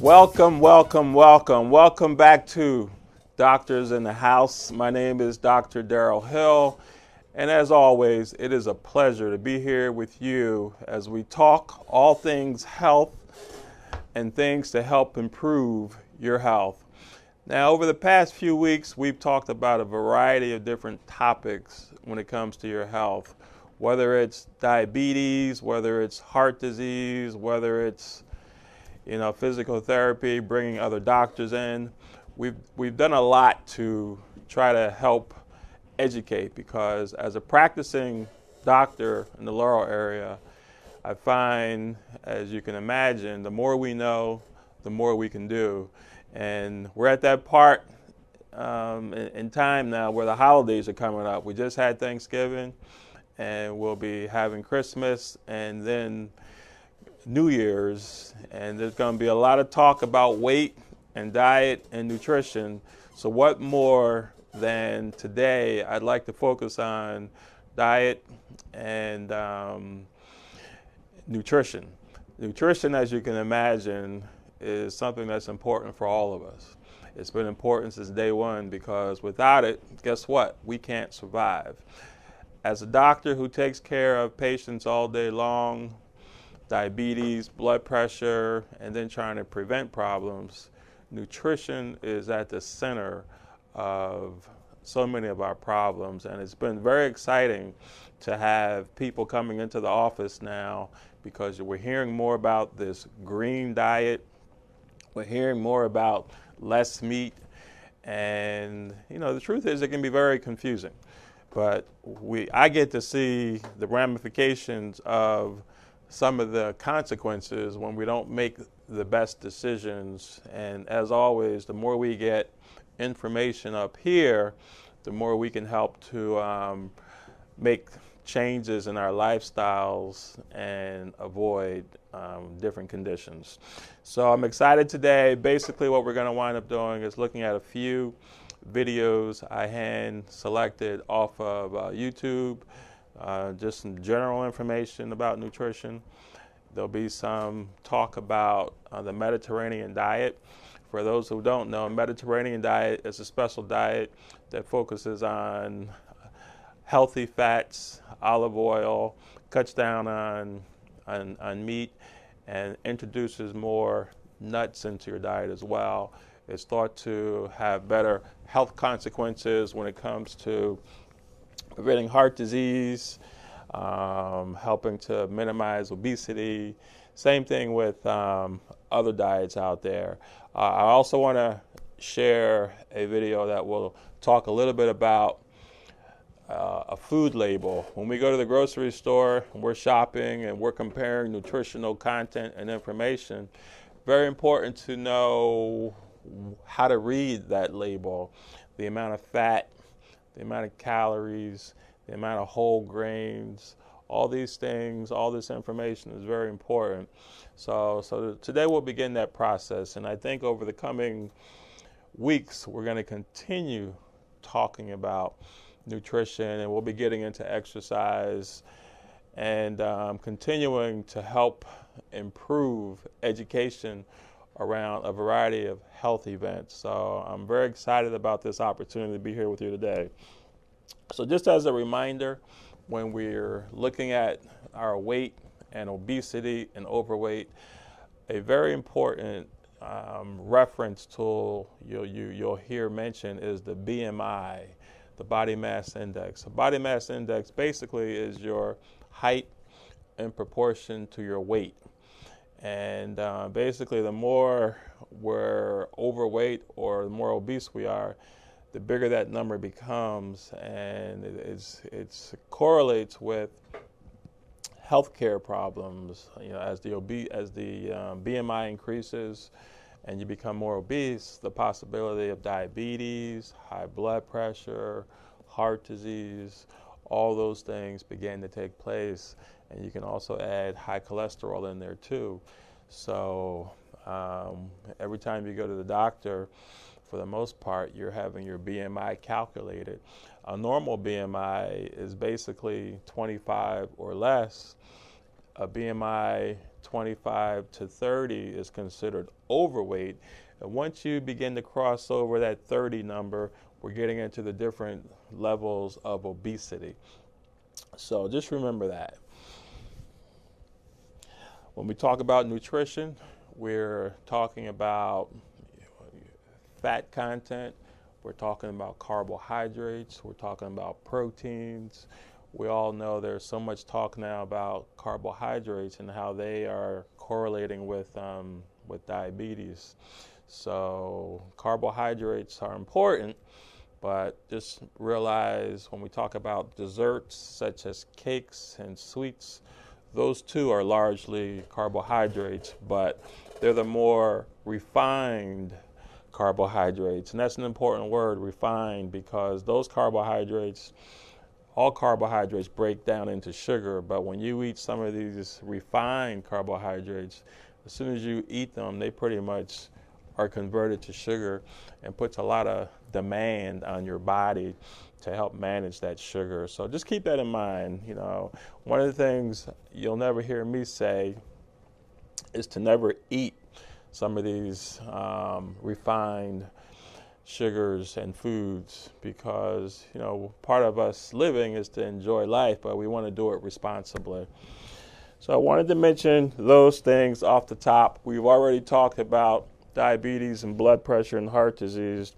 Welcome, welcome, welcome. Welcome back to Doctors in the House. My name is Dr. Darrell Hill, and as always, it is a pleasure to be here with you as we talk all things health and things to help improve your health. Now, over the past few weeks, we've talked about a variety of different topics when it comes to your health, whether it's diabetes, whether it's heart disease, whether it's physical therapy, bringing other doctors in. We've done a lot to try to help educate because as a practicing doctor in the Laurel area, I find, as you can imagine, the more we know, the more we can do. And we're at that part in time now where the holidays are coming up. We just had Thanksgiving, and we'll be having Christmas, and then New Year's, and there's going to be a lot of talk about weight and diet and nutrition. So what more than today, I'd like to focus on diet and nutrition. Nutrition, as you can imagine, is something that's important for all of us. It's been important since day one because without it, guess what? We can't survive. As a doctor who takes care of patients all day long, diabetes, blood pressure, and then trying to prevent problems, nutrition is at the center of so many of our problems. And it's been very exciting to have people coming into the office now because we're hearing more about this green diet. We're hearing more about less meat. And, the truth is it can be very confusing. But I get to see the ramifications of some of the consequences when we don't make the best decisions. And as always, the more we get information up here, the more we can help to make changes in our lifestyles and avoid different conditions. So I'm excited today. Basically what we're going to wind up doing is looking at a few videos I hand selected off of YouTube. Just some general information about nutrition. There'll be some talk about the Mediterranean diet. For those who don't know, Mediterranean diet is a special diet that focuses on healthy fats, olive oil, cuts down on meat, and introduces more nuts into your diet as well. It's thought to have better health consequences when it comes to preventing heart disease, helping to minimize obesity. Same thing with other diets out there. I also want to share a video that will talk a little bit about a food label. When we go to the grocery store and we're shopping and we're comparing nutritional content and information, very important to know how to read that label, the amount of fat, the amount of calories, the amount of whole grains, all these things, all this information is very important. So today we'll begin that process, and I think over the coming weeks we're going to continue talking about nutrition, and we'll be getting into exercise and continuing to help improve education around a variety of health events. So I'm very excited about this opportunity to be here with you today. So just as a reminder, when we're looking at our weight and obesity and overweight, a very important reference tool you'll hear mentioned is the BMI, the body mass index. The body mass index basically is your height in proportion to your weight. And basically the more we're overweight or the more obese we are, the bigger that number becomes, and it correlates with healthcare problems. As the BMI increases and you become more obese, the possibility of diabetes, high blood pressure, heart disease, all those things begin to take place. And you can also add high cholesterol in there too. So every time you go to the doctor, for the most part, you're having your BMI calculated. A normal BMI is basically 25 or less. A BMI 25 to 30 is considered overweight. And once you begin to cross over that 30 number, we're getting into the different levels of obesity. So just remember that. When we talk about nutrition, we're talking about fat content, we're talking about carbohydrates, we're talking about proteins. We all know there's so much talk now about carbohydrates and how they are correlating with diabetes. So carbohydrates are important, but just realize when we talk about desserts such as cakes and sweets, those too are largely carbohydrates, but they're the more refined carbohydrates. And that's an important word, refined, because those carbohydrates, all carbohydrates break down into sugar, but when you eat some of these refined carbohydrates, as soon as you eat them, they pretty much are converted to sugar and puts a lot of demand on your body to help manage that sugar. So just keep that in mind. You know, one of the things you'll never hear me say is to never eat some of these refined sugars and foods, because, you know, part of us living is to enjoy life, but we want to do it responsibly. So I wanted to mention those things off the top. We've already talked about diabetes and blood pressure and heart disease.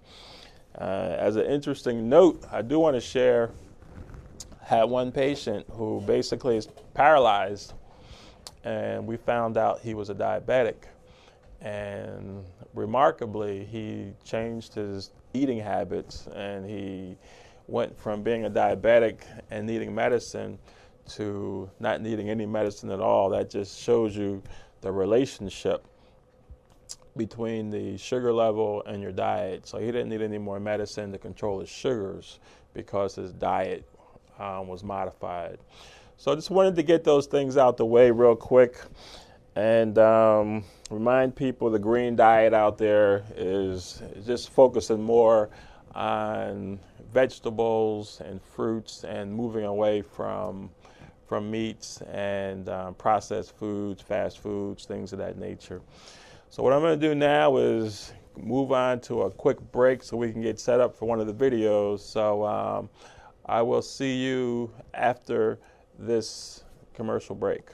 As an interesting note, I do want to share, had one patient who basically is paralyzed, and we found out he was a diabetic. And remarkably, he changed his eating habits, and he went from being a diabetic and needing medicine to not needing any medicine at all. That just shows you the relationship between the sugar level and your diet. So he didn't need any more medicine to control his sugars because his diet was modified. So I just wanted to get those things out the way real quick and remind people the green diet out there is just focusing more on vegetables and fruits and moving away from meats and processed foods, fast foods, things of that nature. So what I'm going to do now is move on to a quick break so we can get set up for one of the videos. So I will see you after this commercial break.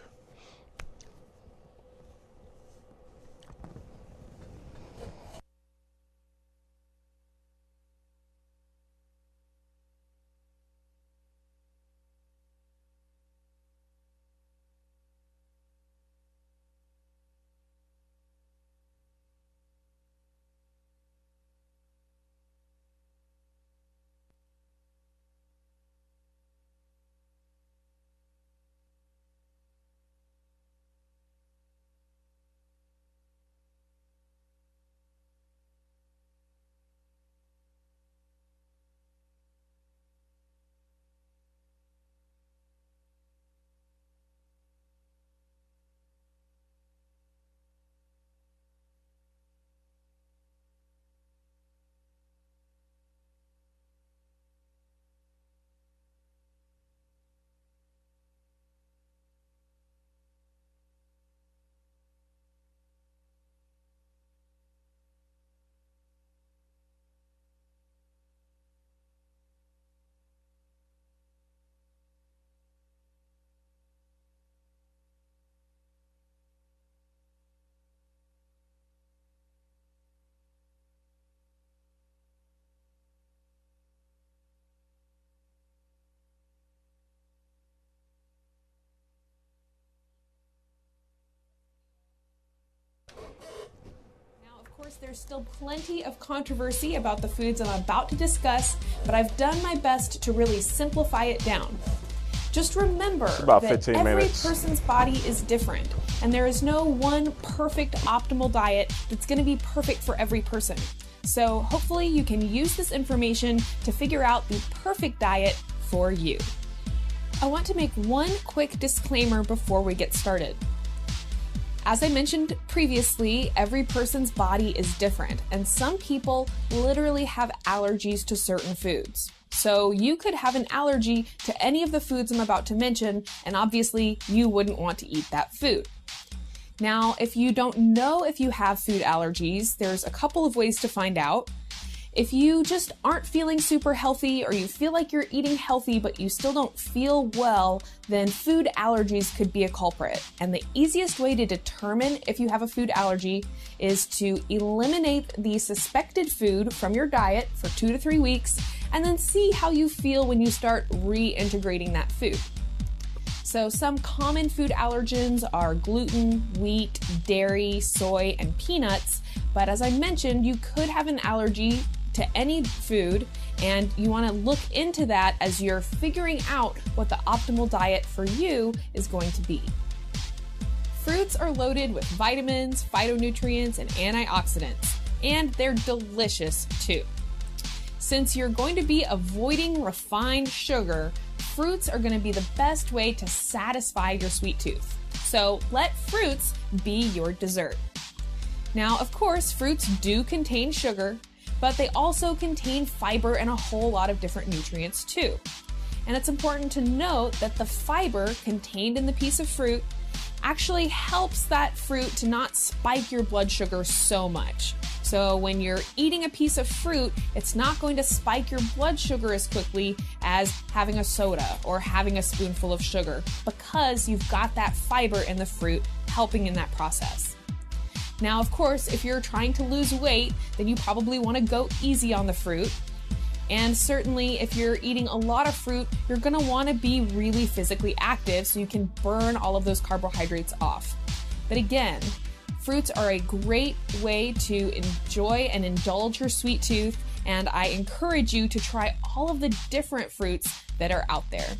Of course, there's still plenty of controversy about the foods I'm about to discuss, but I've done my best to really simplify it down. Just remember that every person's body is different, and there is no one perfect optimal diet that's going to be perfect for every person. So hopefully you can use this information to figure out the perfect diet for you. I want to make one quick disclaimer before we get started. As I mentioned previously, every person's body is different, and some people literally have allergies to certain foods. So you could have an allergy to any of the foods I'm about to mention, and obviously you wouldn't want to eat that food. Now, if you don't know if you have food allergies, there's a couple of ways to find out. If you just aren't feeling super healthy, or you feel like you're eating healthy but you still don't feel well, then food allergies could be a culprit. And the easiest way to determine if you have a food allergy is to eliminate the suspected food from your diet for 2 to 3 weeks, and then see how you feel when you start reintegrating that food. So some common food allergens are gluten, wheat, dairy, soy, and peanuts. But as I mentioned, you could have an allergy to any food, and you want to look into that as you're figuring out what the optimal diet for you is going to be. Fruits are loaded with vitamins, phytonutrients, and antioxidants, and they're delicious too. Since you're going to be avoiding refined sugar, fruits are going to be the best way to satisfy your sweet tooth. So let fruits be your dessert. Now, of course, fruits do contain sugar, but they also contain fiber and a whole lot of different nutrients too. And it's important to note that the fiber contained in the piece of fruit actually helps that fruit to not spike your blood sugar so much. So when you're eating a piece of fruit, it's not going to spike your blood sugar as quickly as having a soda or having a spoonful of sugar, because you've got that fiber in the fruit helping in that process. Now, of course, if you're trying to lose weight, then you probably want to go easy on the fruit. And certainly if you're eating a lot of fruit, you're going to want to be really physically active so you can burn all of those carbohydrates off. But again, fruits are a great way to enjoy and indulge your sweet tooth, and I encourage you to try all of the different fruits that are out there.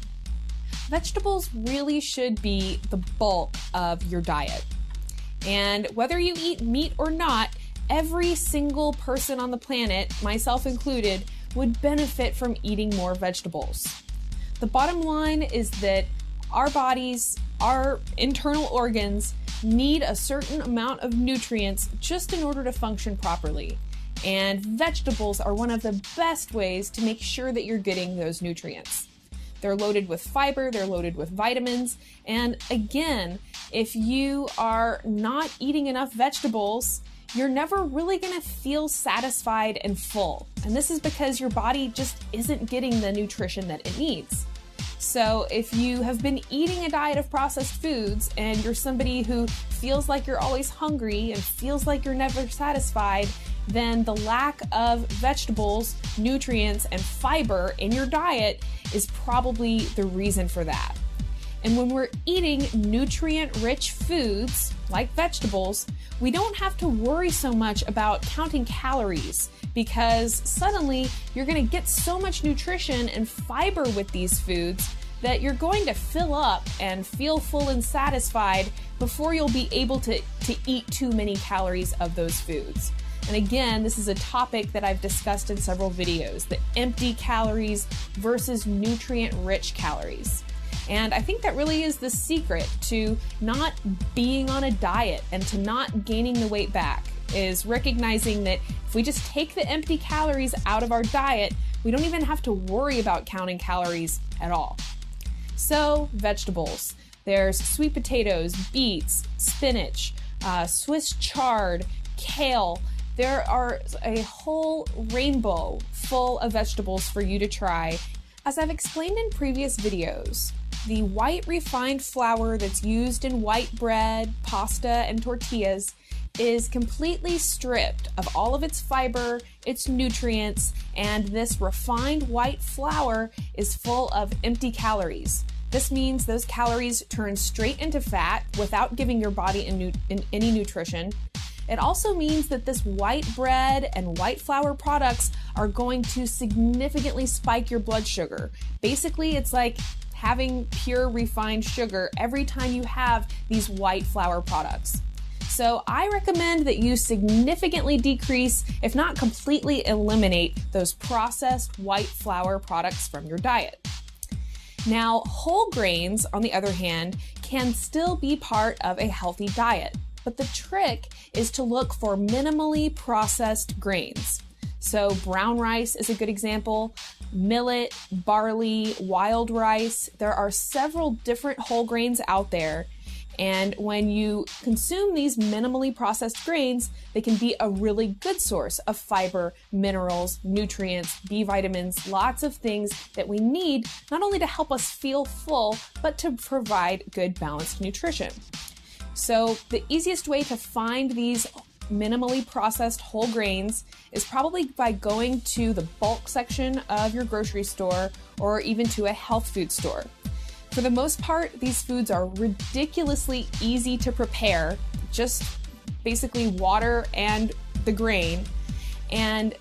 Vegetables really should be the bulk of your diet. And whether you eat meat or not, every single person on the planet, myself included, would benefit from eating more vegetables. The bottom line is that our bodies, our internal organs, need a certain amount of nutrients just in order to function properly. And vegetables are one of the best ways to make sure that you're getting those nutrients. They're loaded with fiber, they're loaded with vitamins, and again, if you are not eating enough vegetables, you're never really going to feel satisfied and full. And this is because your body just isn't getting the nutrition that it needs. So if you have been eating a diet of processed foods and you're somebody who feels like you're always hungry and feels like you're never satisfied, then the lack of vegetables, nutrients, and fiber in your diet is probably the reason for that. And when we're eating nutrient-rich foods like vegetables, we don't have to worry so much about counting calories, because suddenly you're going to get so much nutrition and fiber with these foods that you're going to fill up and feel full and satisfied before you'll be able to eat too many calories of those foods. And again, this is a topic that I've discussed in several videos, the empty calories versus nutrient-rich calories. And I think that really is the secret to not being on a diet and to not gaining the weight back, is recognizing that if we just take the empty calories out of our diet, we don't even have to worry about counting calories at all. So, vegetables. There's sweet potatoes, beets, spinach, Swiss chard, kale. There are a whole rainbow full of vegetables for you to try. As I've explained in previous videos, the white refined flour that's used in white bread, pasta, and tortillas is completely stripped of all of its fiber, its nutrients, and this refined white flour is full of empty calories. This means those calories turn straight into fat without giving your body any nutrition. It also means that this white bread and white flour products are going to significantly spike your blood sugar. Basically, it's like having pure refined sugar every time you have these white flour products. So I recommend that you significantly decrease, if not completely eliminate, those processed white flour products from your diet. Now, whole grains, on the other hand, can still be part of a healthy diet, but the trick is to look for minimally processed grains. So brown rice is a good example, millet, barley, wild rice. There are several different whole grains out there, And when you consume these minimally processed grains, they can be a really good source of fiber, minerals, nutrients, B vitamins, lots of things that we need not only to help us feel full, but to provide good balanced nutrition. So the easiest way to find these minimally processed whole grains is probably by going to the bulk section of your grocery store or even to a health food store. For the most part, these foods are ridiculously easy to prepare, just basically water and the grain. And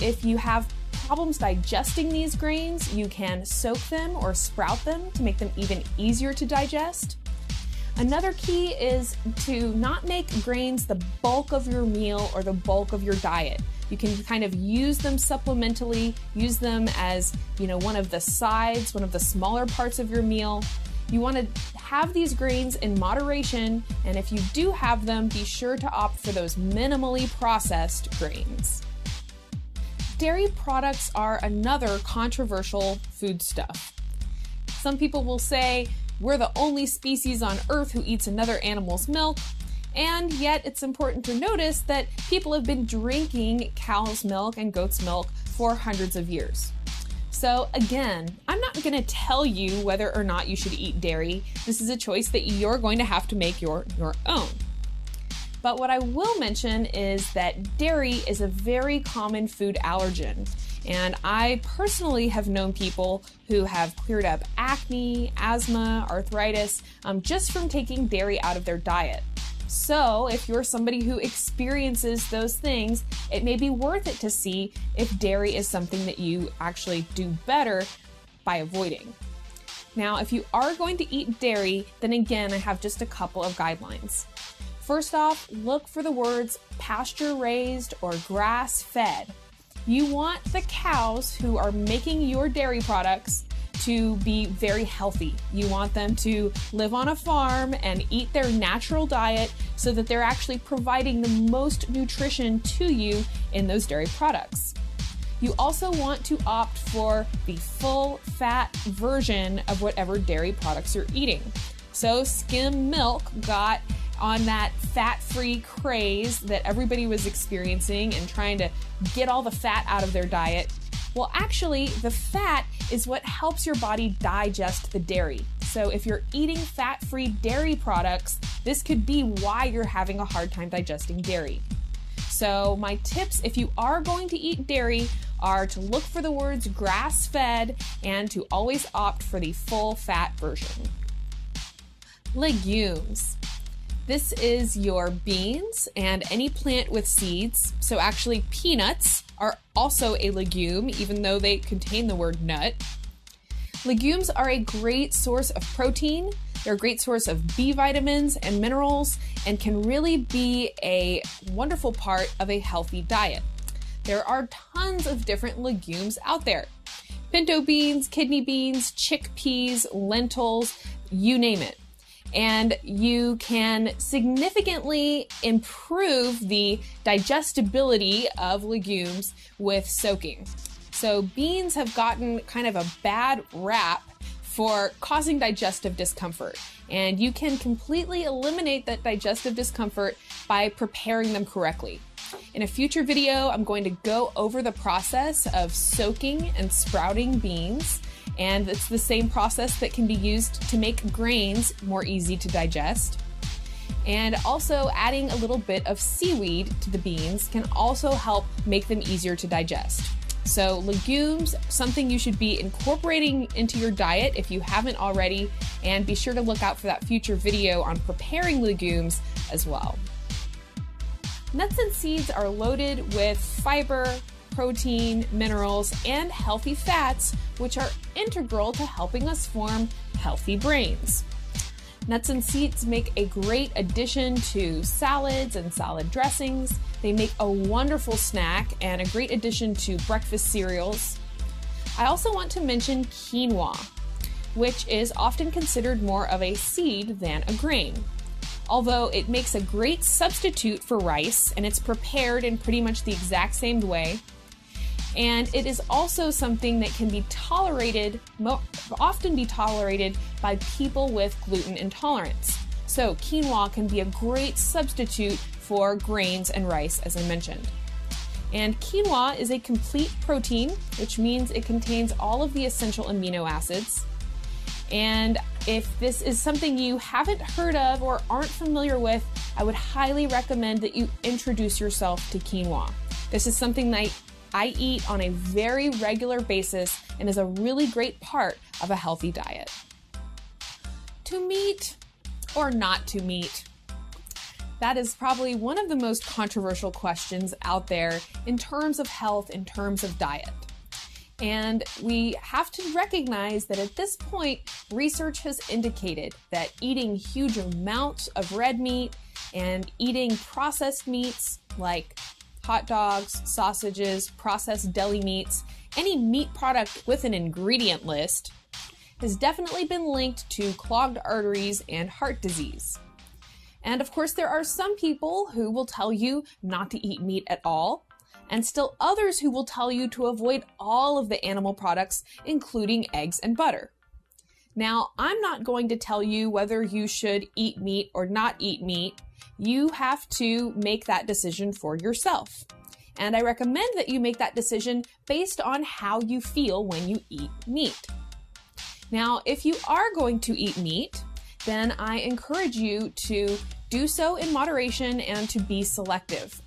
if you have problems digesting these grains, you can soak them or sprout them to make them even easier to digest. Another key is to not make grains the bulk of your meal or the bulk of your diet. You can kind of use them supplementally, use them as, one of the sides, one of the smaller parts of your meal. You want to have these grains in moderation, and if you do have them, be sure to opt for those minimally processed grains. Dairy products are another controversial foodstuff. Some people will say, we're the only species on Earth who eats another animal's milk, and yet it's important to notice that people have been drinking cow's milk and goat's milk for hundreds of years. So again, I'm not going to tell you whether or not you should eat dairy. This is a choice that you're going to have to make your own. But what I will mention is that dairy is a very common food allergen. And I personally have known people who have cleared up acne, asthma, arthritis, just from taking dairy out of their diet. So if you're somebody who experiences those things, it may be worth it to see if dairy is something that you actually do better by avoiding. Now, if you are going to eat dairy, then again, I have just a couple of guidelines. First off, look for the words pasture-raised or grass-fed. You want the cows who are making your dairy products to be very healthy. You want them to live on a farm and eat their natural diet so that they're actually providing the most nutrition to you in those dairy products. You also want to opt for the full fat version of whatever dairy products you're eating. So skim milk got on that fat-free craze that everybody was experiencing and trying to get all the fat out of their diet. Well, actually, the fat is what helps your body digest the dairy. So if you're eating fat-free dairy products, this could be why you're having a hard time digesting dairy. So my tips, if you are going to eat dairy, are to look for the words grass-fed and to always opt for the full fat version. Legumes. This is your beans and any plant with seeds. So actually peanuts are also a legume, even though they contain the word nut. Legumes are a great source of protein. They're a great source of B vitamins and minerals and can really be a wonderful part of a healthy diet. There are tons of different legumes out there. Pinto beans, kidney beans, chickpeas, lentils, you name it. And you can significantly improve the digestibility of legumes with soaking. So beans have gotten kind of a bad rap for causing digestive discomfort. And you can completely eliminate that digestive discomfort by preparing them correctly. In a future video, I'm going to go over the process of soaking and sprouting beans. And it's the same process that can be used to make grains more easy to digest. And also adding a little bit of seaweed to the beans can also help make them easier to digest. So legumes, something you should be incorporating into your diet if you haven't already, and be sure to look out for that future video on preparing legumes as well. Nuts and seeds are loaded with fiber, protein, minerals, and healthy fats, which are integral to helping us form healthy brains. Nuts and seeds make a great addition to salads and salad dressings. They make a wonderful snack and a great addition to breakfast cereals. I also want to mention quinoa, which is often considered more of a seed than a grain. Although it makes a great substitute for rice, and it's prepared in pretty much the exact same way. And it is also something that can be tolerated, often be tolerated by people with gluten intolerance. So quinoa can be a great substitute for grains and rice, as I mentioned. And quinoa is a complete protein, which means it contains all of the essential amino acids. And if this is something you haven't heard of or aren't familiar with, I would highly recommend that you introduce yourself to quinoa. This is something that I eat on a very regular basis and is a really great part of a healthy diet. To meat or not to meat? That is probably one of the most controversial questions out there in terms of health, in terms of diet. And we have to recognize that at this point, research has indicated that eating huge amounts of red meat and eating processed meats like hot dogs, sausages, processed deli meats, any meat product with an ingredient list has definitely been linked to clogged arteries and heart disease. And of course, there are some people who will tell you not to eat meat at all, and still others who will tell you to avoid all of the animal products, including eggs and butter. Now, I'm not going to tell you whether you should eat meat or not eat meat. You have to make that decision for yourself. And I recommend that you make that decision based on how you feel when you eat meat. Now, if you are going to eat meat, then I encourage you to do so in moderation and to be selective.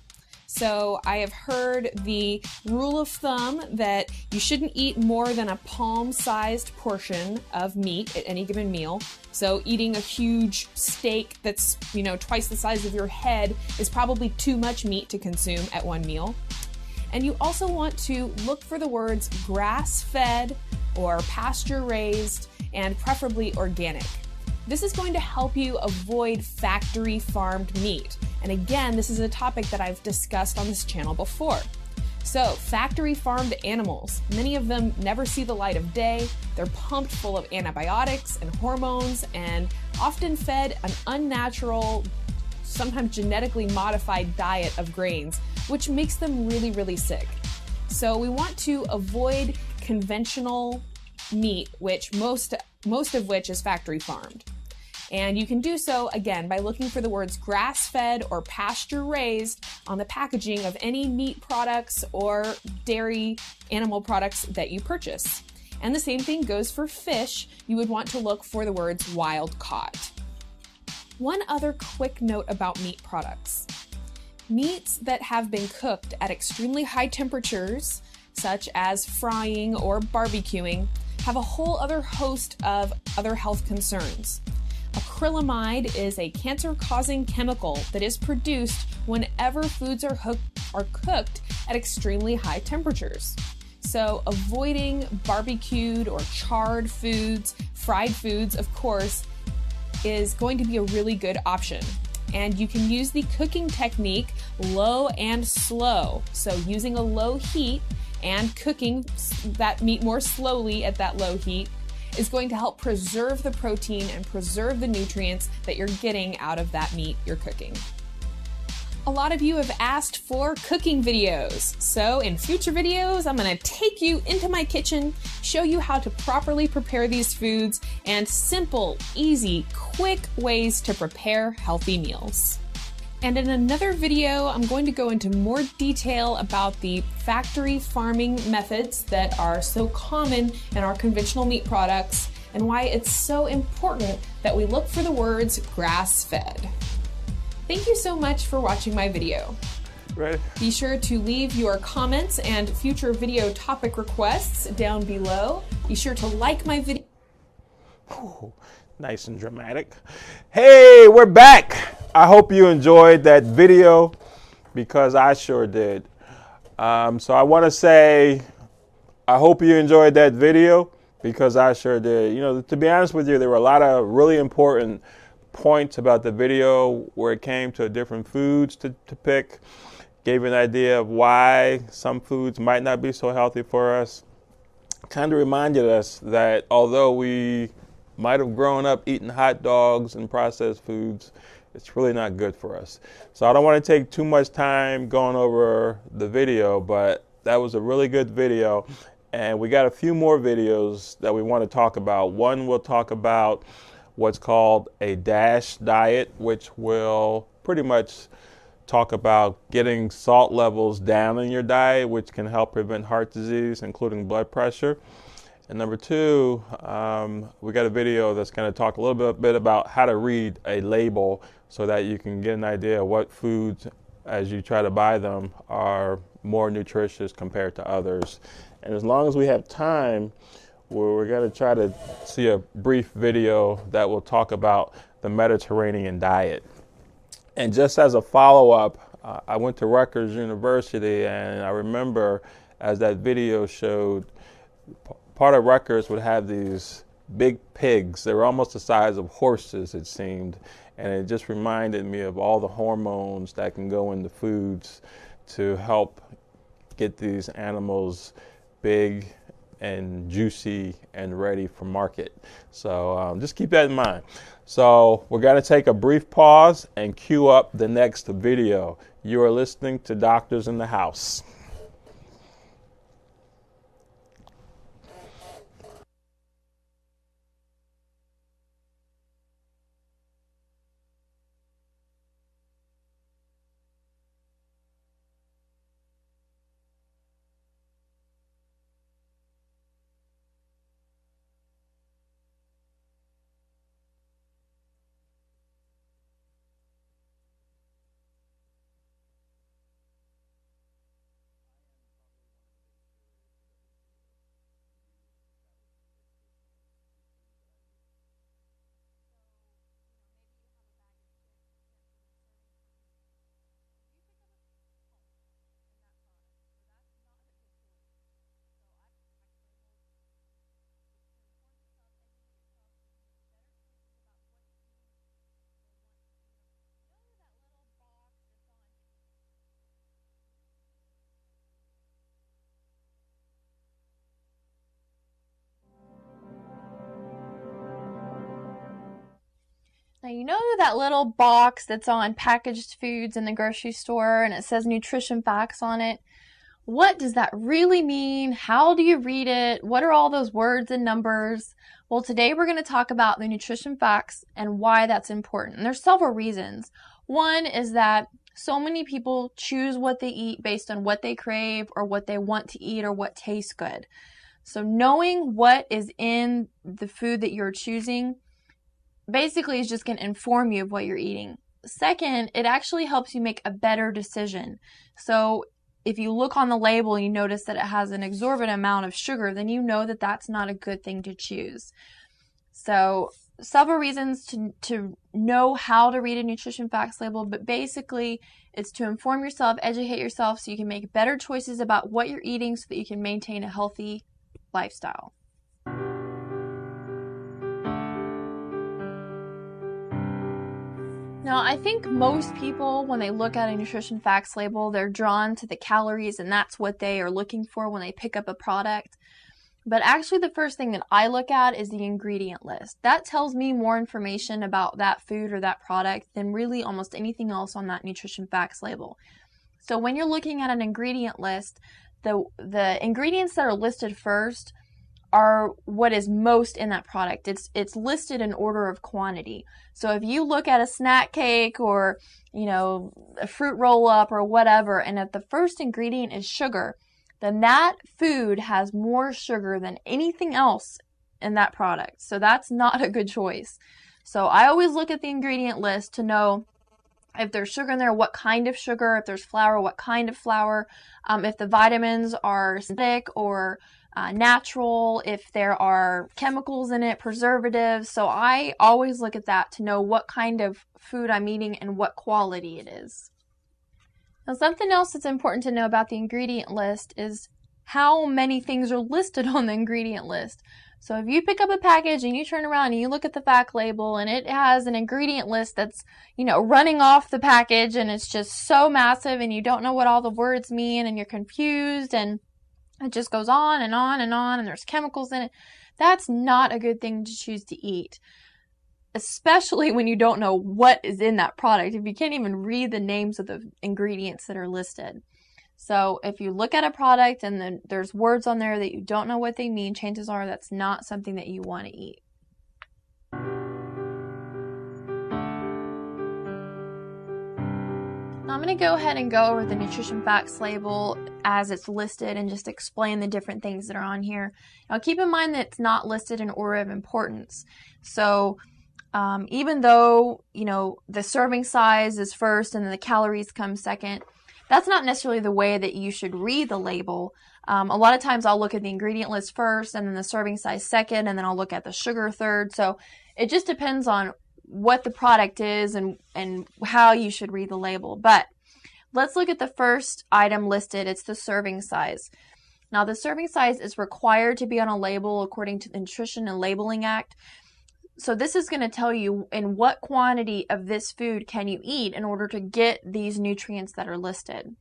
So I have heard the rule of thumb that you shouldn't eat more than a palm-sized portion of meat at any given meal. So eating a huge steak that's, twice the size of your head is probably too much meat to consume at one meal. And you also want to look for the words grass-fed or pasture-raised and preferably organic. This is going to help you avoid factory farmed meat. And again, this is a topic that I've discussed on this channel before. So factory farmed animals, many of them never see the light of day. They're pumped full of antibiotics and hormones and often fed an unnatural, sometimes genetically modified diet of grains, which makes them really, really sick. So we want to avoid conventional meat, which most of which is factory farmed. And you can do so, again, by looking for the words grass-fed or pasture-raised on the packaging of any meat products or dairy animal products that you purchase. And the same thing goes for fish. You would want to look for the words wild caught. One other quick note about meat products. Meats that have been cooked at extremely high temperatures, such as frying or barbecuing, have a whole other host of other health concerns. Acrylamide is a cancer-causing chemical that is produced whenever foods are cooked at extremely high temperatures. So avoiding barbecued or charred foods, fried foods, of course, is going to be a really good option. And you can use the cooking technique low and slow. So using a low heat and cooking that meat more slowly at that low heat is going to help preserve the protein and preserve the nutrients that you're getting out of that meat you're cooking. A lot of you have asked for cooking videos, so in future videos I'm going to take you into my kitchen, show you how to properly prepare these foods, and simple, easy, quick ways to prepare healthy meals. And in another video, I'm going to go into more detail about the factory farming methods that are so common in our conventional meat products and why it's so important that we look for the words grass-fed. Thank you so much for watching my video. Ready? Be sure to leave your comments and future video topic requests down below. Be sure to like my video. Ooh, nice and dramatic. Hey, we're back. I hope you enjoyed that video because I sure did. So I want to say I hope you enjoyed that video because I sure did. To be honest with you, there were a lot of really important points about the video where it came to different foods to pick. Gave you an idea of why some foods might not be so healthy for us. Kind of reminded us that although we might have grown up eating hot dogs and processed foods, it's really not good for us. So I don't want to take too much time going over the video, but that was a really good video. And we got a few more videos that we want to talk about. One we'll talk about what's called a DASH diet, which will pretty much talk about getting salt levels down in your diet, which can help prevent heart disease, including blood pressure. And number two, we got a video that's going to talk a little bit about how to read a label so that you can get an idea of what foods, as you try to buy them, are more nutritious compared to others. And as long as we have time, we're going to try to see a brief video that will talk about the Mediterranean diet. And just as a follow-up, I went to Rutgers University, and I remember as that video showed, part of Rutgers would have these big pigs. They were almost the size of horses, it seemed. And it just reminded me of all the hormones that can go into foods to help get these animals big and juicy and ready for market. So just keep that in mind. So we're going to take a brief pause and cue up the next video. You are listening to Doctors in the House. Now, you know that little box that's on packaged foods in the grocery store and it says nutrition facts on it? What does that really mean? How do you read it? What are all those words and numbers? Well, today we're going to talk about the nutrition facts and why that's important. And there's several reasons. One is that so many people choose what they eat based on what they crave or what they want to eat or what tastes good. So knowing what is in the food that you're choosing basically is just going to inform you of what you're eating. Second, it actually helps you make a better decision. So if you look on the label and you notice that it has an exorbitant amount of sugar, then you know that that's not a good thing to choose. So several reasons to know how to read a nutrition facts label, but basically it's to inform yourself, educate yourself so you can make better choices about what you're eating so that you can maintain a healthy lifestyle. Now, I think most people, when they look at a nutrition facts label, they're drawn to the calories, and that's what they are looking for when they pick up a product. But actually, the first thing that I look at is the ingredient list. That tells me more information about that food or that product than really almost anything else on that nutrition facts label. So when you're looking at an ingredient list, the ingredients that are listed first are what is most in that product. It's listed in order of quantity. So if you look at a snack cake or, a fruit roll up or whatever, and if the first ingredient is sugar, then that food has more sugar than anything else in that product. So that's not a good choice. So I always look at the ingredient list to know if there's sugar in there, what kind of sugar, if there's flour, what kind of flour, if the vitamins are synthetic or natural, if there are chemicals in it, preservatives. So I always look at that to know what kind of food I'm eating and what quality it is. Now, something else that's important to know about the ingredient list is how many things are listed on the ingredient list. So if you pick up a package and you turn around and you look at the fact label and it has an ingredient list that's, running off the package and it's just so massive and you don't know what all the words mean and you're confused and it just goes on and on and on and there's chemicals in it, that's not a good thing to choose to eat. Especially when you don't know what is in that product, if you can't even read the names of the ingredients that are listed. So if you look at a product and then there's words on there that you don't know what they mean, chances are that's not something that you want to eat. I'm going to go ahead and go over the nutrition facts label as it's listed and just explain the different things that are on here. Now keep in mind that it's not listed in order of importance. So even though, the serving size is first and then the calories come second, that's not necessarily the way that you should read the label. A lot of times I'll look at the ingredient list first and then the serving size second, and then I'll look at the sugar third. So it just depends on what the product is and how you should read the label. But let's look at the first item listed. It's the serving size. Now the serving size is required to be on a label according to the Nutrition and Labeling Act. So this is going to tell you in what quantity of this food can you eat in order to get these nutrients that are listed.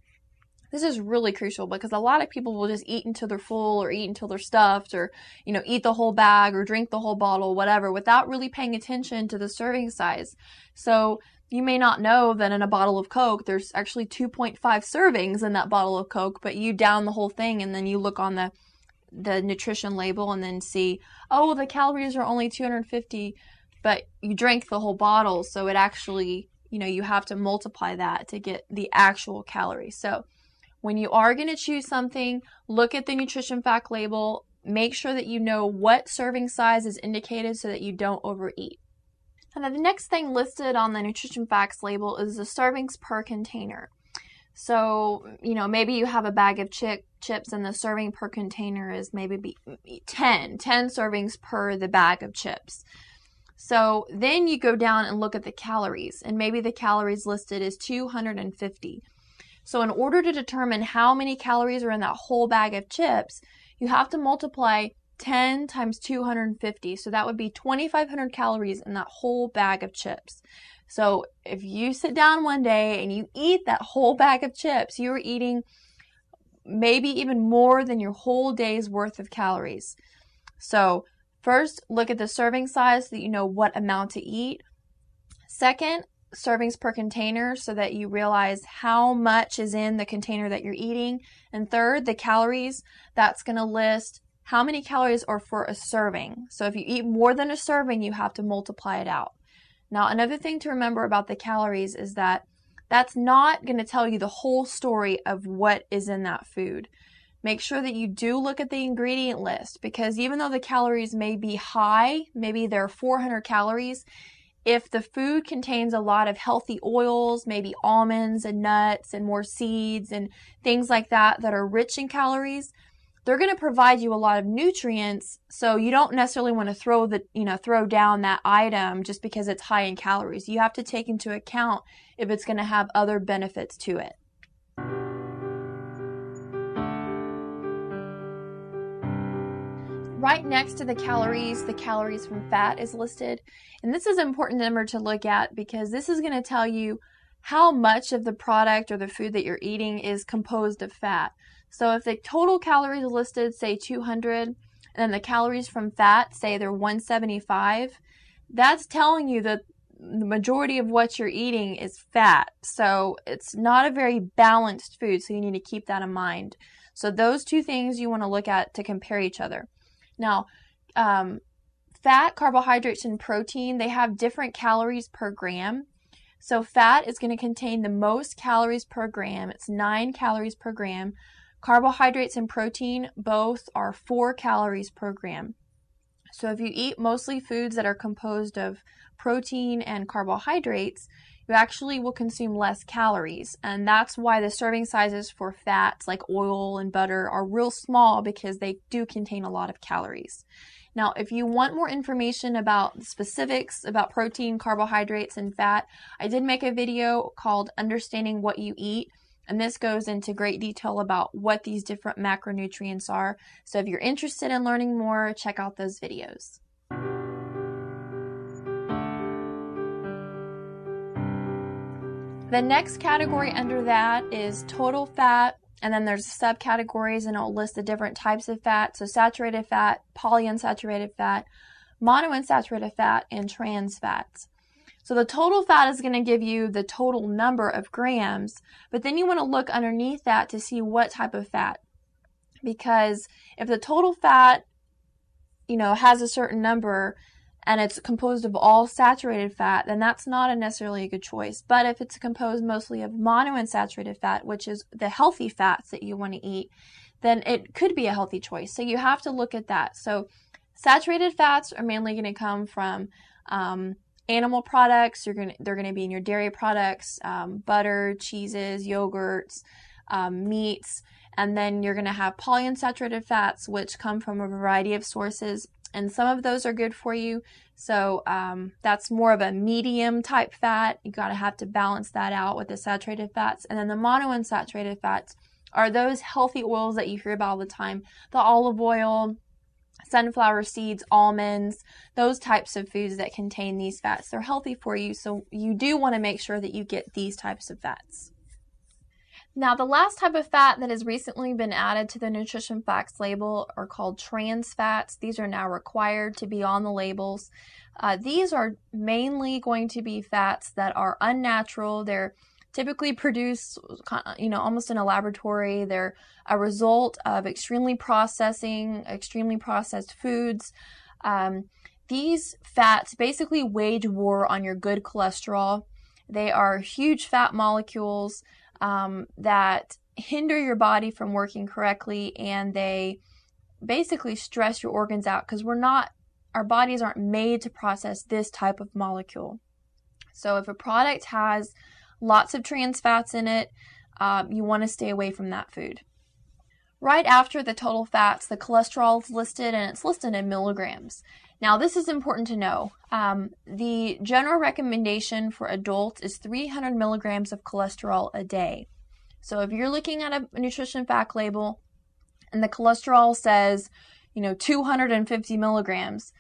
This is really crucial because a lot of people will just eat until they're full or eat until they're stuffed or, eat the whole bag or drink the whole bottle, whatever, without really paying attention to the serving size. So you may not know that in a bottle of Coke, there's actually 2.5 servings in that bottle of Coke, but you down the whole thing and then you look on the nutrition label and then see, oh, the calories are only 250, but you drank the whole bottle. So it actually, you have to multiply that to get the actual calories. So when you are going to choose something, look at the nutrition fact label, make sure that you know what serving size is indicated so that you don't overeat. And then the next thing listed on the nutrition facts label is the servings per container. So, maybe you have a bag of chips and the serving per container is maybe 10 servings per the bag of chips. So then you go down and look at the calories, and maybe the calories listed is 250. So in order to determine how many calories are in that whole bag of chips, you have to multiply 10 times 250. So that would be 2,500 calories in that whole bag of chips. So if you sit down one day and you eat that whole bag of chips, you're eating maybe even more than your whole day's worth of calories. So first, look at the serving size so that you know what amount to eat. Second, servings per container so that you realize how much is in the container that you're eating. And third, the calories. That's going to list how many calories are for a serving. So if you eat more than a serving, you have to multiply it out. Now, another thing to remember about the calories is that that's not going to tell you the whole story of what is in that food. Make sure that you do look at the ingredient list, because even though the calories may be high, maybe they're 400 calories, if the food contains a lot of healthy oils, maybe almonds and nuts and more seeds and things like that that are rich in calories, they're going to provide you a lot of nutrients. So you don't necessarily want to throw down that item just because it's high in calories. You have to take into account if it's going to have other benefits to it. Right next to the calories from fat is listed. And this is an important number to look at because this is going to tell you how much of the product or the food that you're eating is composed of fat. So if the total calories listed say 200, and then the calories from fat say they're 175, that's telling you that the majority of what you're eating is fat. So it's not a very balanced food, so you need to keep that in mind. So those two things you want to look at to compare each other. Now, fat, carbohydrates, and protein, they have different calories per gram. So fat is going to contain the most calories per gram. It's 9 calories per gram. Carbohydrates and protein both are 4 calories per gram. So if you eat mostly foods that are composed of protein and carbohydrates, you actually will consume less calories. And that's why the serving sizes for fats like oil and butter are real small, because they do contain a lot of calories. Now, if you want more information about specifics about protein, carbohydrates, and fat, I did make a video called Understanding What You Eat. And this goes into great detail about what these different macronutrients are. So if you're interested in learning more, check out those videos. The next category under that is total fat, and then there's subcategories, and it'll list the different types of fat. So saturated fat, polyunsaturated fat, monounsaturated fat, and trans fats. So the total fat is going to give you the total number of grams, but then you want to look underneath that to see what type of fat. Because if the total fat, has a certain number, and it's composed of all saturated fat, then that's not necessarily a good choice. But if it's composed mostly of monounsaturated fat, which is the healthy fats that you want to eat, then it could be a healthy choice. So you have to look at that. So saturated fats are mainly going to come from animal products. They're going to be in your dairy products, butter, cheeses, yogurts, meats. And then you're going to have polyunsaturated fats, which come from a variety of sources. And some of those are good for you. So that's more of a medium type fat. You got to have to balance that out with the saturated fats. And then the monounsaturated fats are those healthy oils that you hear about all the time. The olive oil, sunflower seeds, almonds, those types of foods that contain these fats. They're healthy for you. So you do want to make sure that you get these types of fats. Now, the last type of fat that has recently been added to the nutrition facts label are called trans fats. These are now required to be on the labels. These are mainly going to be fats that are unnatural. They're typically produced, almost in a laboratory. They're a result of extremely processed foods. These fats basically wage war on your good cholesterol. They are huge fat molecules that hinder your body from working correctly, and they basically stress your organs out because our bodies aren't made to process this type of molecule. So if a product has lots of trans fats in it, you want to stay away from that food. Right after the total fats, the cholesterol is listed, and it's listed in milligrams. Now, this is important to know. The general recommendation for adults is 300 milligrams of cholesterol a day. So if you're looking at a nutrition fact label and the cholesterol says, 250 milligrams,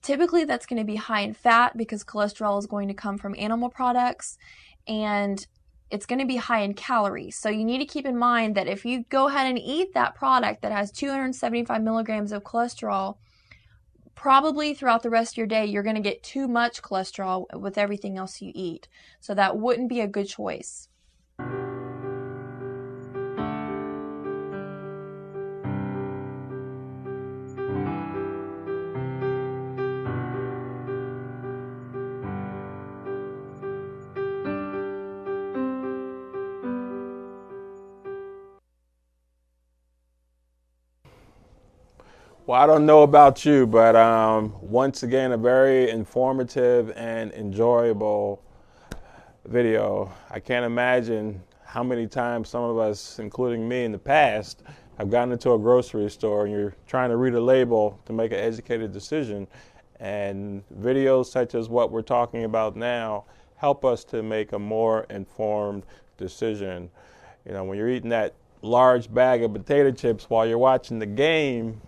typically that's going to be high in fat because cholesterol is going to come from animal products, and it's going to be high in calories. So you need to keep in mind that if you go ahead and eat that product that has 275 milligrams of cholesterol, probably throughout the rest of your day, you're going to get too much cholesterol with everything else you eat. So that wouldn't be a good choice. Well, I don't know about you, but once again, a very informative and enjoyable video. I can't imagine how many times some of us, including me in the past, have gotten into a grocery store and you're trying to read a label to make an educated decision. And videos such as what we're talking about now help us to make a more informed decision. When you're eating that large bag of potato chips while you're watching the game,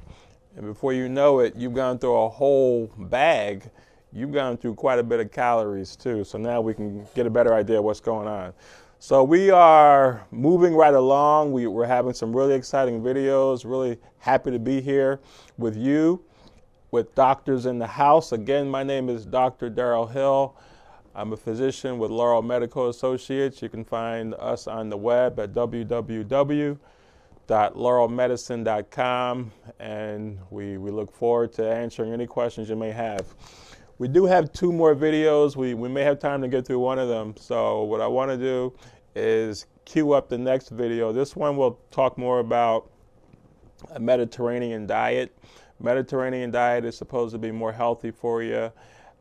and before you know it, you've gone through a whole bag. You've gone through quite a bit of calories too. So now we can get a better idea of what's going on. So we are moving right along. We're having some really exciting videos. Really happy to be here with you, with doctors in the house. Again, my name is Dr. Daryl Hill. I'm a physician with Laurel Medical Associates. You can find us on the web at www.laurelmedicine.com, and we look forward to answering any questions you may have. We do have 2 more videos. We may have time to get through one of them. So what I want to do is queue up the next video. This one will talk more about a Mediterranean diet. Mediterranean diet is supposed to be more healthy for you.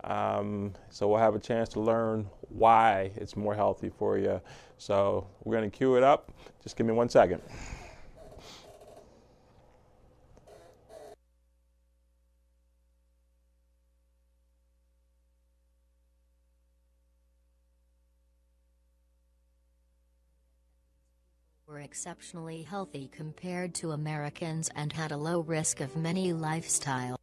So we'll have a chance to learn why it's more healthy for you. So we're going to queue it up. Just give me 1 second. Were exceptionally healthy compared to Americans and had a low risk of many lifestyle.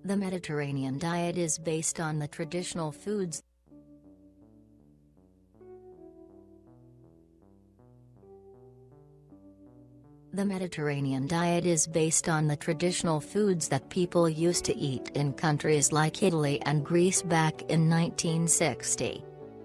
The Mediterranean diet is based on the traditional foods. The Mediterranean diet is based on the traditional foods that people used to eat in countries like Italy and Greece back in 1960.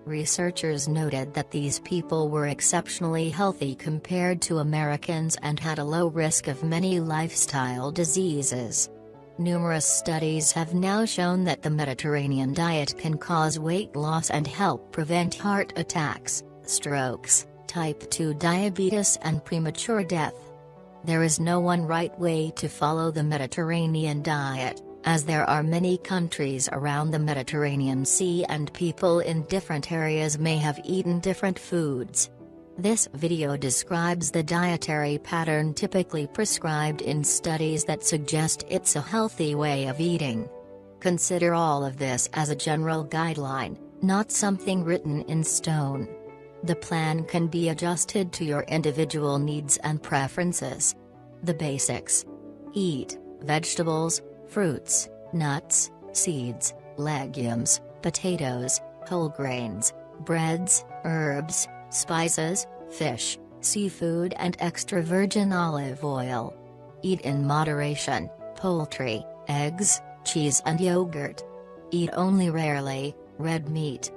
Researchers noted that these people were exceptionally healthy compared to Americans and had a low risk of many lifestyle diseases. Numerous studies have now shown that the Mediterranean diet can cause weight loss and help prevent heart attacks, strokes, type 2 diabetes and premature death. There is no one right way to follow the Mediterranean diet, as there are many countries around the Mediterranean Sea and people in different areas may have eaten different foods. This video describes the dietary pattern typically prescribed in studies that suggest it's a healthy way of eating. Consider all of this as a general guideline, not something written in stone. The plan can be adjusted to your individual needs and preferences. The basics: eat vegetables, fruits, nuts, seeds, legumes, potatoes, whole grains, breads, herbs, spices, fish, seafood and extra virgin olive oil. Eat in moderation: poultry, eggs, cheese and yogurt. Eat only rarely red meat.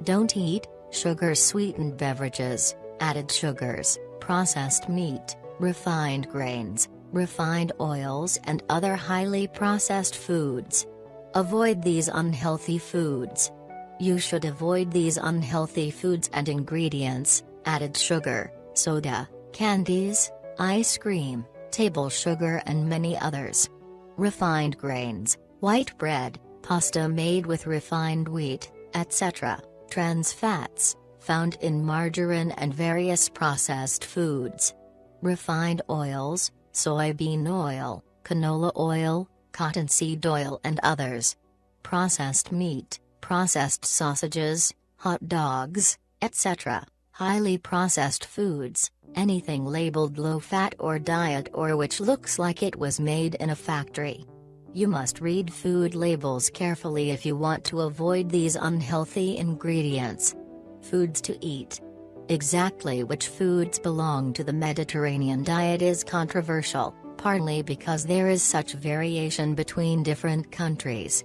Don't eat sugar-sweetened beverages, added sugars, processed meat, refined grains, refined oils and other highly processed foods. Avoid these unhealthy foods. You should avoid these unhealthy foods and ingredients: added sugar, soda, candies, ice cream, table sugar and many others. Refined grains, white bread, pasta made with refined wheat, etc. Trans fats, found in margarine and various processed foods. Refined oils, soybean oil, canola oil, cottonseed oil and others. Processed meat, processed sausages, hot dogs, etc. Highly processed foods, anything labeled low-fat or diet or which looks like it was made in a factory. You must read food labels carefully if you want to avoid these unhealthy ingredients. Foods to eat. Exactly which foods belong to the Mediterranean diet is controversial, partly because there is such variation between different countries.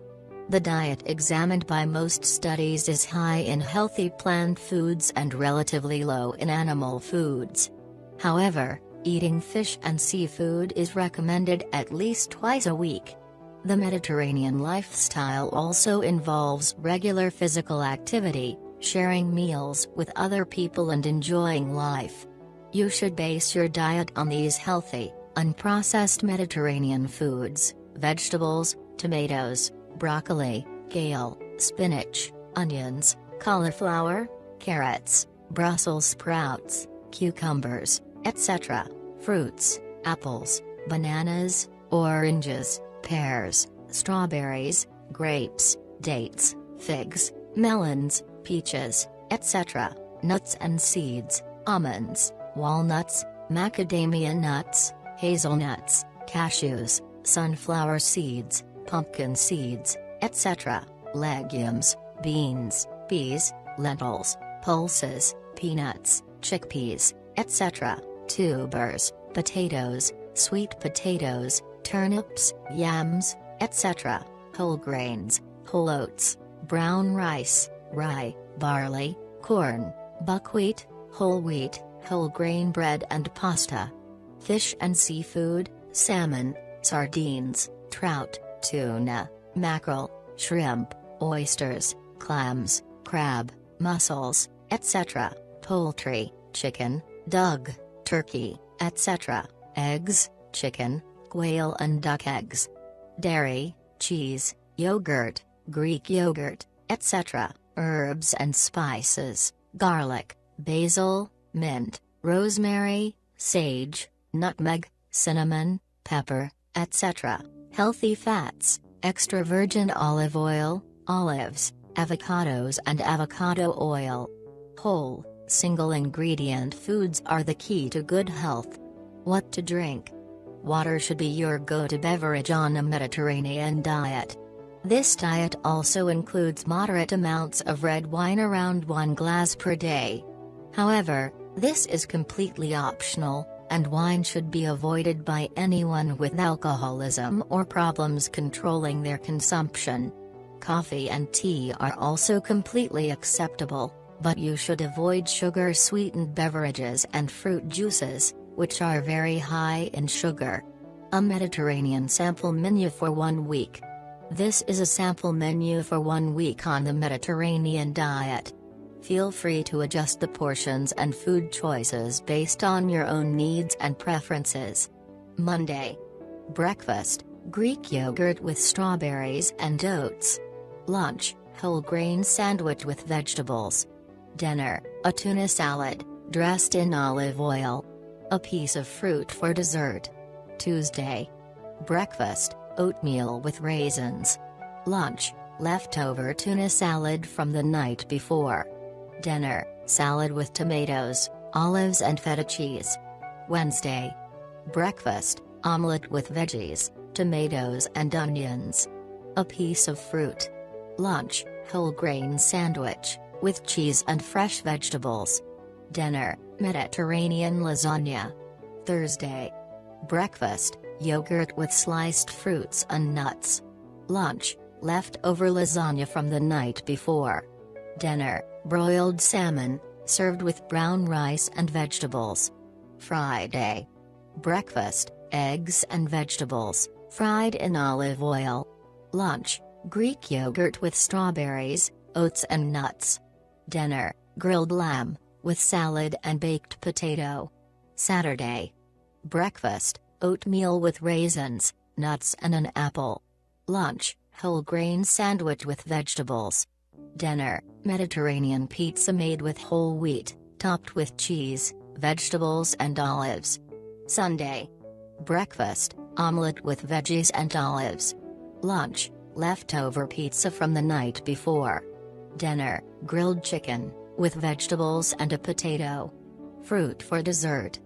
The diet examined by most studies is high in healthy plant foods and relatively low in animal foods. However, eating fish and seafood is recommended at least twice a week. The Mediterranean lifestyle also involves regular physical activity, sharing meals with other people and enjoying life. You should base your diet on these healthy, unprocessed Mediterranean foods: vegetables, tomatoes, broccoli, kale, spinach, onions, cauliflower, carrots, Brussels sprouts, cucumbers, etc. Fruits: apples, bananas, oranges, pears, strawberries, grapes, dates, figs, melons, peaches, etc. Nuts and seeds: almonds, walnuts, macadamia nuts, hazelnuts, cashews, sunflower seeds, pumpkin seeds, etc. Legumes: beans, peas, lentils, pulses, peanuts, chickpeas, etc. Tubers: potatoes, sweet potatoes, turnips, yams, etc. Whole grains: whole oats, brown rice, rye, barley, corn, buckwheat, whole wheat, whole grain bread and pasta. Fish and seafood: salmon, sardines, trout, tuna, mackerel, shrimp, oysters, clams, crab, mussels, etc. Poultry: chicken, duck, turkey, etc. Eggs: chicken, quail and duck eggs. Dairy: cheese, yogurt, Greek yogurt, etc. Herbs and spices: garlic, basil, mint, rosemary, sage, nutmeg, cinnamon, pepper, etc. Healthy fats: extra virgin olive oil, olives, avocados and avocado oil. Whole, single ingredient foods are the key to good health. What to drink? Water should be your go-to beverage on a Mediterranean diet. This diet also includes moderate amounts of red wine, around 1 glass per day. However, this is completely optional, and wine should be avoided by anyone with alcoholism or problems controlling their consumption. Coffee and tea are also completely acceptable, but you should avoid sugar-sweetened beverages and fruit juices, which are very high in sugar. A Mediterranean sample menu for 1 week. This is a sample menu for 1 week on the Mediterranean diet. Feel free to adjust the portions and food choices based on your own needs and preferences. Monday. Breakfast, Greek yogurt with strawberries and oats. Lunch, whole grain sandwich with vegetables. Dinner, a tuna salad, dressed in olive oil. A piece of fruit for dessert. Tuesday. Breakfast, oatmeal with raisins. Lunch, leftover tuna salad from the night before. Dinner, salad with tomatoes, olives and feta cheese. Wednesday. Breakfast, omelette with veggies, tomatoes and onions. A piece of fruit. Lunch, whole grain sandwich, with cheese and fresh vegetables. Dinner, Mediterranean lasagna. Thursday. Breakfast, yogurt with sliced fruits and nuts. Lunch, leftover lasagna from the night before. Dinner, broiled salmon, served with brown rice and vegetables. Friday. Breakfast, eggs and vegetables, fried in olive oil. Lunch, Greek yogurt with strawberries, oats and nuts. Dinner, grilled lamb, with salad and baked potato. Saturday. Breakfast, oatmeal with raisins, nuts and an apple. Lunch, whole grain sandwich with vegetables. Dinner, Mediterranean pizza made with whole wheat, topped with cheese, vegetables and olives. Sunday. Breakfast, omelette with veggies and olives. Lunch, leftover pizza from the night before. Dinner, grilled chicken, with vegetables and a potato. Fruit for dessert.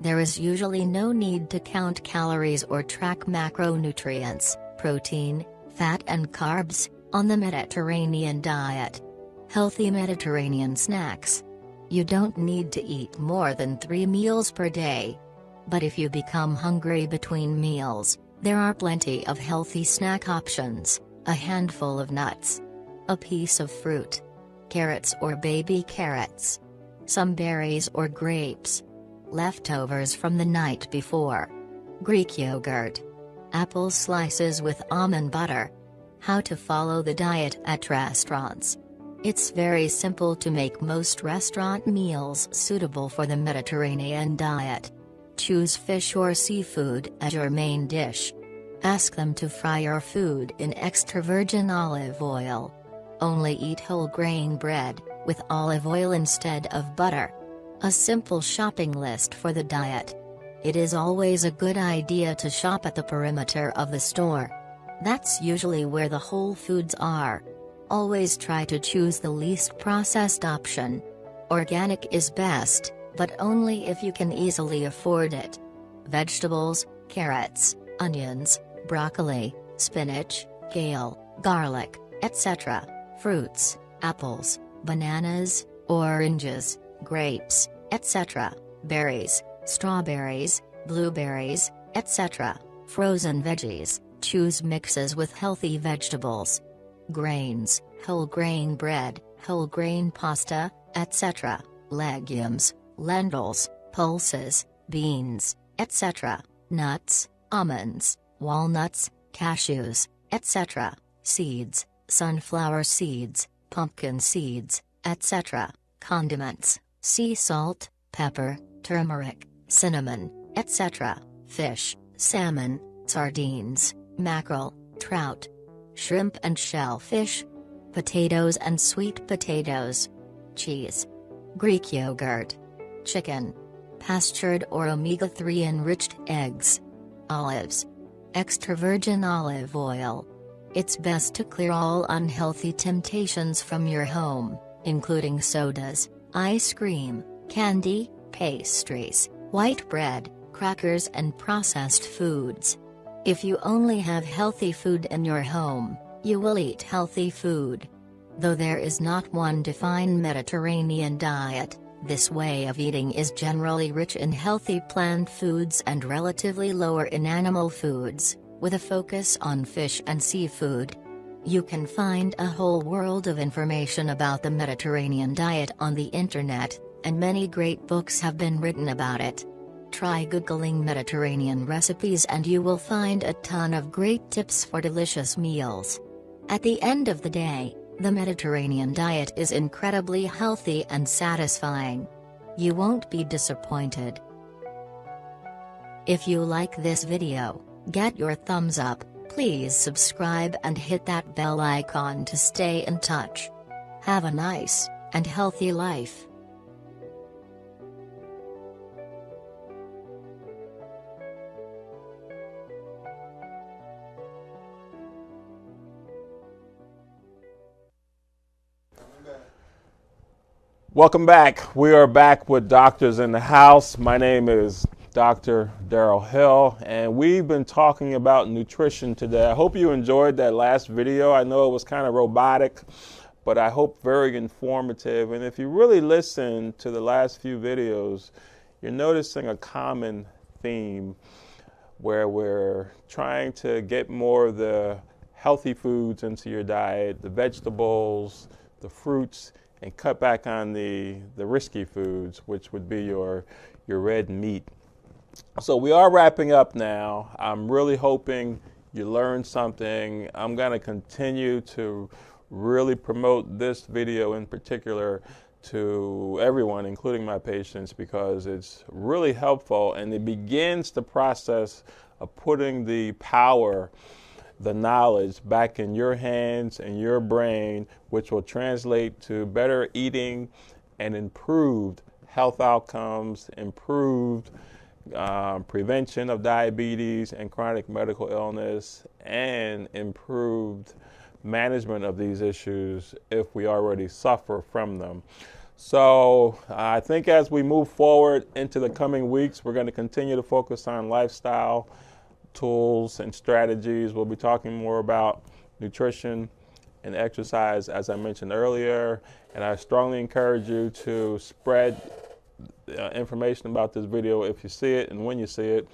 There is usually no need to count calories or track macronutrients, protein, fat and carbs, on the Mediterranean diet. Healthy Mediterranean snacks. You don't need to eat more than 3 meals per day. But if you become hungry between meals, there are plenty of healthy snack options: a handful of nuts, a piece of fruit, carrots or baby carrots, some berries or grapes, leftovers from the night before, Greek yogurt, apple slices with almond butter. How to follow the diet at restaurants. It's very simple to make most restaurant meals suitable for the Mediterranean diet. Choose fish or seafood as your main dish. Ask them to fry your food in extra virgin olive oil. Only eat whole grain bread, with olive oil instead of butter. A simple shopping list for the diet. It is always a good idea to shop at the perimeter of the store. That's usually where the whole foods are. Always try to choose the least processed option. Organic is best, but only if you can easily afford it. Vegetables, carrots, onions, broccoli, spinach, kale, garlic, etc. Fruits, apples, bananas, oranges, grapes, etc. Berries, strawberries, blueberries, etc. Frozen veggies. Choose mixes with healthy vegetables. Grains, whole grain bread, whole grain pasta, etc. Legumes, lentils, pulses, beans, etc. Nuts, almonds, walnuts, cashews, etc. Seeds, sunflower seeds, pumpkin seeds, etc. Condiments, sea salt, pepper, turmeric, cinnamon, etc. Fish, salmon, sardines, mackerel, trout, shrimp and shellfish, potatoes and sweet potatoes, cheese, Greek yogurt, chicken, pastured or omega-3 enriched eggs, olives, extra virgin olive oil. It's best to clear all unhealthy temptations from your home, including sodas, ice cream, candy, pastries, white bread, crackers and processed foods. If you only have healthy food in your home, you will eat healthy food. Though there is not one defined Mediterranean diet, this way of eating is generally rich in healthy plant foods and relatively lower in animal foods, with a focus on fish and seafood. You can find a whole world of information about the Mediterranean diet on the internet, and many great books have been written about it. Try Googling Mediterranean recipes and you will find a ton of great tips for delicious meals. At the end of the day, the Mediterranean diet is incredibly healthy and satisfying. You won't be disappointed. If you like this video, get your thumbs up, please subscribe and hit that bell icon to stay in touch. Have a nice and healthy life. Welcome back. We are back with Doctors in the House. My name is Dr. Daryl Hill, and we've been talking about nutrition today. I hope you enjoyed that last video. I know it was kind of robotic, but I hope very informative. And if you really listen to the last few videos, you're noticing a common theme where we're trying to get more of the healthy foods into your diet, the vegetables, the fruits, and cut back on the risky foods, which would be your red meat. So we are wrapping up now. I'm really hoping you learned something. I'm going to continue to really promote this video in particular to everyone, including my patients, because it's really helpful and it begins the process of putting the power, the knowledge back in your hands and your brain, which will translate to better eating and improved health outcomes, improved prevention of diabetes and chronic medical illness, and improved management of these issues if we already suffer from them. So I think as we move forward into the coming weeks, we're going to continue to focus on lifestyle tools and strategies. We'll be talking more about nutrition and exercise, as I mentioned earlier, and I strongly encourage you to spread information about this video if you see it and when you see it.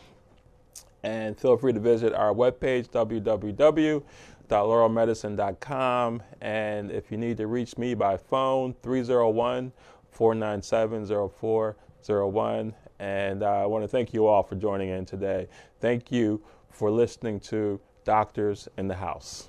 And feel free to visit our webpage, www.laurelmedicine.com. And if you need to reach me by phone, 301-497-0401. And I want to thank you all for joining in today. Thank you for listening to Doctors in the House.